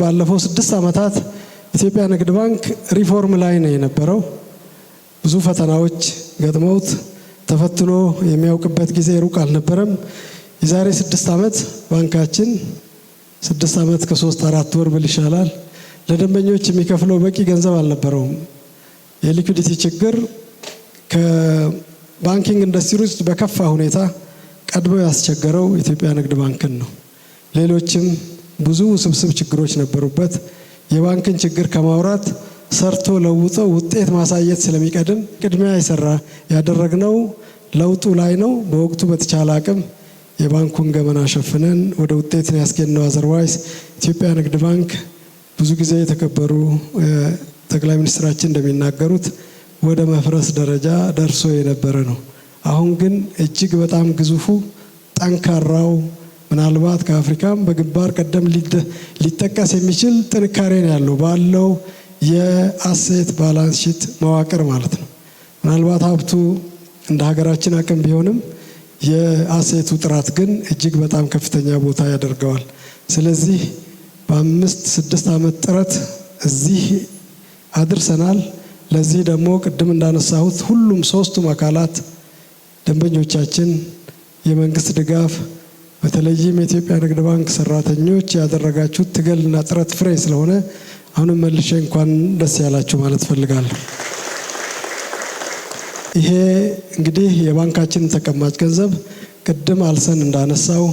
ባለፈው 6 ዓመታት ኢትዮጵያ ንግድ ባንክ ሪፎርም ላይ ነው የነበረው። ብዙ ፈተናዎች ገጥመውት ተፈትኖ የሚያውቅበት ጊዜ ሩቅ አልነበረም። የዛሬ 6 ዓመት ባንካችን 6 ዓመት ከ3-4 ወር ብል ይሻላል ለደንበኞች የሚከፍለው በቂ ገንዘብ አልነበረውም። የሊኩዊዲቲ ችግር ከባንኪንግ ኢንዱስትሪ ውስጥ በከፋ ሁኔታ ቀድሞ ያስቸገረው ኢትዮጵያ ንግድ ባንክን ነው። ሌሎችም ብዙ ውስብስብ ችግሮች ነበሩበት። የባንክን ችግር ከማውራት ሰርቶ ለውጦ ውጤት ማሳየት ስለሚቀድም ቅድሚያ ያደረግነው ለውጡ ላይ ነው። በወቅቱ በተቻለ አቅም የባንኩን ገመና ሸፍነን ወደ ውጤት ያስገኘው። አዘርዋይስ ኢትዮጵያ ንግድ ባንክ ብዙ ጊዜ የተከበሩ ጠቅላይ ሚኒስትራችን እንደሚናገሩት ወደ መፍረስ ደረጃ ደርሶ የነበረ ነው። አሁን ግን እጅግ በጣም ግዙፉ ጠንካራው ምናልባት ከአፍሪካም በግንባር ቀደም ሊጠቀስ የሚችል ጥንካሬ ነው ያለው ባለው የአሴት ባላንስ ሺት መዋቅር ማለት ነው። ምናልባት ሀብቱ እንደ ሀገራችን አቅም ቢሆንም የአሴቱ ጥራት ግን እጅግ በጣም ከፍተኛ ቦታ ያደርገዋል። ስለዚህ በ5-6 ዓመት ጥረት እዚህ አድርሰናል። ለዚህ ደግሞ ቅድም እንዳነሳሁት ሁሉም 3ቱም አካላት ደንበኞቻችን፣ የመንግስት ድጋፍ፣ በተለይም የኢትዮጵያ ንግድ ባንክ ሰራተኞች ያደረጋችሁት ትግልና ጥረት ፍሬ ስለሆነ አሁንም መልሼ እንኳን ደስ ያላችሁ ማለት ፈልጋለሁ። ይሄ እንግዲህ የባንካችን ተቀማጭ ገንዘብ ቅድም አልሰን እንዳነሳው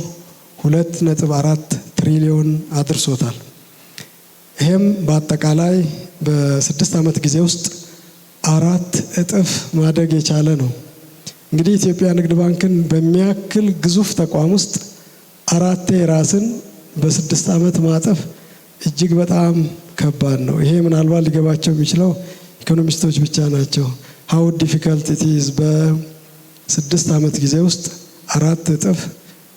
2.4 ትሪሊዮን አድርሶታል። ይሄም በአጠቃላይ በ6 ዓመት ጊዜ ውስጥ 4 እጥፍ ማደግ የቻለ ነው። እንግዲህ ኢትዮጵያ ንግድ ባንክን በሚያክል ግዙፍ ተቋም ውስጥ 4 ራስን በ6 ዓመት ማጠፍ እጅግ በጣም ከባድ ነው። ይሄ ምናልባት ሊገባቸው የሚችለው ኢኮኖሚስቶች ብቻ ናቸው። how difficult it is በ6 ዓመት ጊዜ ውስጥ 4 እጥፍ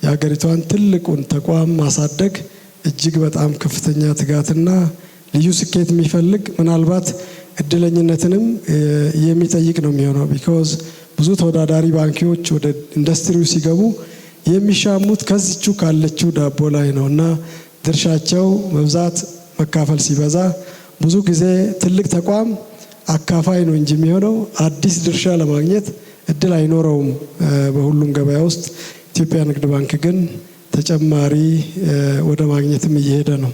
የሀገሪቷን ትልቁን ተቋም ማሳደግ እጅግ በጣም ከፍተኛ ትጋትና ልዩ ስኬት የሚፈልግ ምናልባት እድለኝነትንም የሚጠይቅ ነው የሚሆነው። ቢኮዝ ብዙ ተወዳዳሪ ባንኪዎች ወደ ኢንዱስትሪው ሲገቡ የሚሻሙት ከዚቹ ካለችው ዳቦ ላይ ነውና ድርሻቸው መብዛት መካፈል ሲበዛ ብዙ ጊዜ ትልቅ ተቋም አካፋይ ነው እንጂ የሚሆነው አዲስ ድርሻ ለማግኘት እድል አይኖረውም በሁሉም ገበያ ውስጥ። ኢትዮጵያ ንግድ ባንክ ግን ተጨማሪ ወደ ማግኘትም እየሄደ ነው።